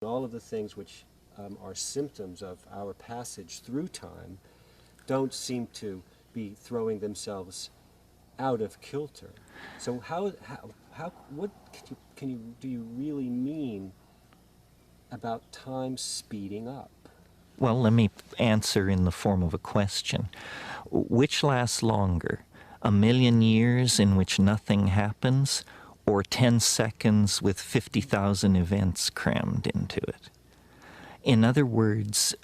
all of the things which are symptoms of our passage through time don't seem to be throwing themselves out of kilter. So what do you really mean about time speeding up? Well, let me answer in the form of a question. Which lasts longer? 1,000,000 years in which nothing happens, or 10 seconds with 50,000 events crammed into it? In other words,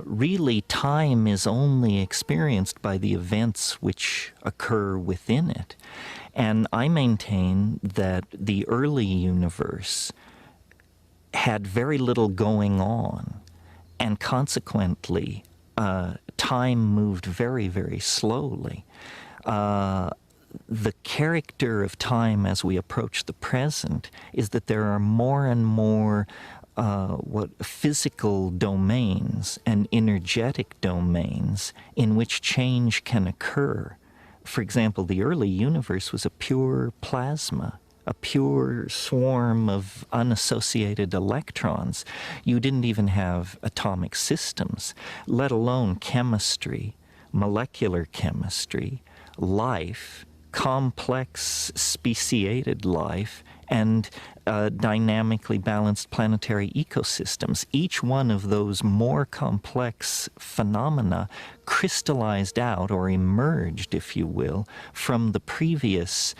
really time is only experienced by the events which occur within it. And I maintain that the early universe had very little going on, and consequently, time moved very, very slowly. The character of time as we approach the present is that there are more and more physical domains and energetic domains in which change can occur. For example, the early universe was a pure plasma, a pure swarm of unassociated electrons. You didn't even have atomic systems, let alone chemistry, molecular chemistry, life, complex speciated life, and dynamically balanced planetary ecosystems. Each one of those more complex phenomena crystallized out, or emerged, if you will, from the previous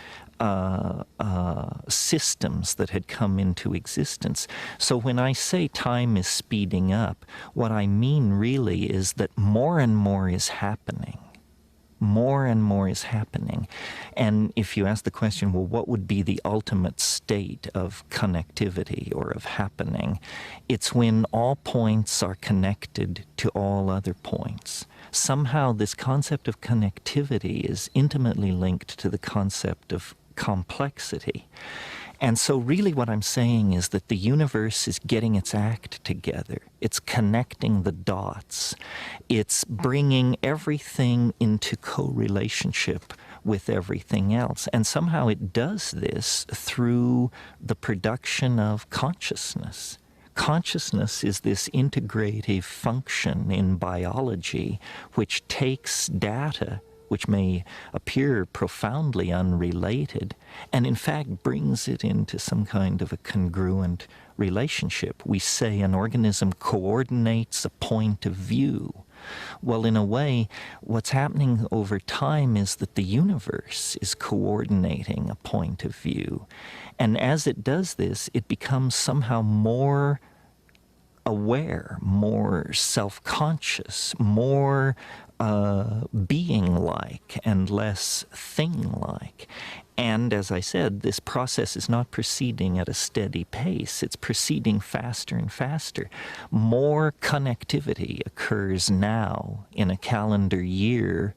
systems that had come into existence. So when I say time is speeding up, what I mean really is that more and more is happening. More and more is happening. And if you ask the question, well, what would be the ultimate state of connectivity or of happening? It's when all points are connected to all other points. Somehow this concept of connectivity is intimately linked to the concept of complexity. And so really what I'm saying is that the universe is getting its act together. It's connecting the dots. It's bringing everything into co-relationship with everything else. And somehow it does this through the production of consciousness. Consciousness is this integrative function in biology which takes data which may appear profoundly unrelated, and in fact brings it into some kind of a congruent relationship. We say an organism coordinates a point of view. Well, in a way, what's happening over time is that the universe is coordinating a point of view. And as it does this, it becomes somehow more aware, more self-conscious, more being-like and less thing-like. And as I said, this process is not proceeding at a steady pace. It's proceeding faster and faster. More connectivity occurs now in a calendar year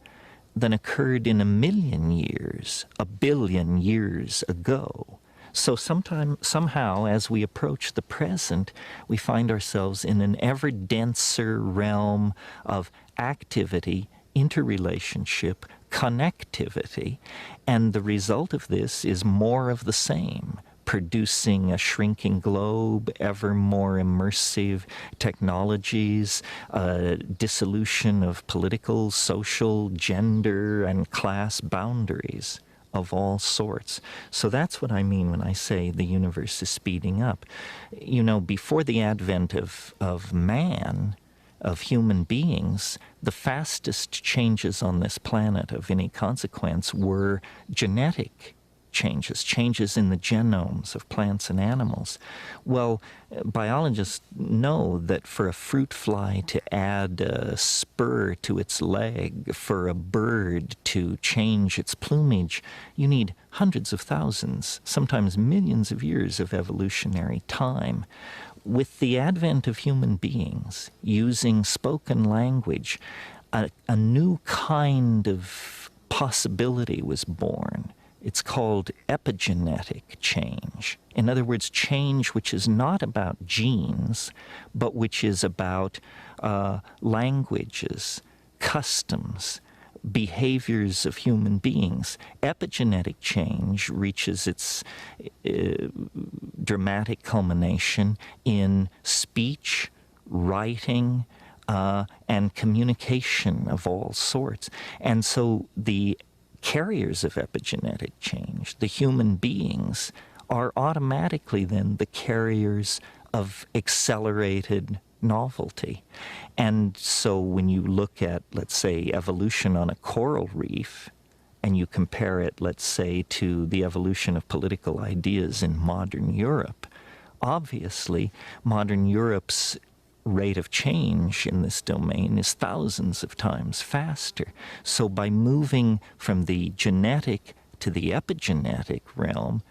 than occurred in 1,000,000 years, 1,000,000,000 years ago. So somehow, as we approach the present, we find ourselves in an ever denser realm of activity, interrelationship, connectivity, and the result of this is more of the same, producing a shrinking globe, ever more immersive technologies, dissolution of political, social, gender, and class boundaries of all sorts. So that's what I mean when I say the universe is speeding up. You know, before the advent of man, of human beings, the fastest changes on this planet of any consequence were genetic changes, changes in the genomes of plants and animals. Well, biologists know that for a fruit fly to add a spur to its leg, for a bird to change its plumage, you need hundreds of thousands, sometimes millions of years of evolutionary time. With the advent of human beings using spoken language, a new kind of possibility was born. It's called epigenetic change. In other words, change which is not about genes, but which is about languages, customs, behaviors of human beings. Epigenetic change reaches its dramatic culmination in speech, writing, and communication of all sorts. And so the carriers of epigenetic change, the human beings, are automatically then the carriers of accelerated novelty. And so when you look at, let's say, evolution on a coral reef, and you compare it, let's say, to the evolution of political ideas in modern Europe, obviously modern Europe's rate of change in this domain is thousands of times faster. So by moving from the genetic to the epigenetic realm,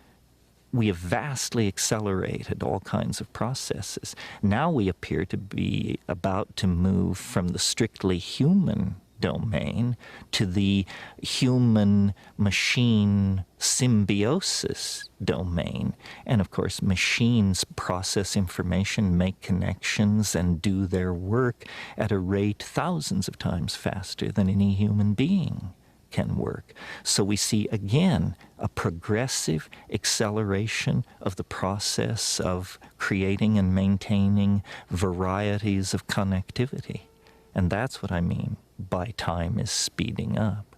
we have vastly accelerated all kinds of processes. Now we appear to be about to move from the strictly human domain to the human-machine symbiosis domain. And of course, machines process information, make connections, and do their work at a rate thousands of times faster than any human being can work. So we see again a progressive acceleration of the process of creating and maintaining varieties of connectivity. And that's what I mean by time is speeding up.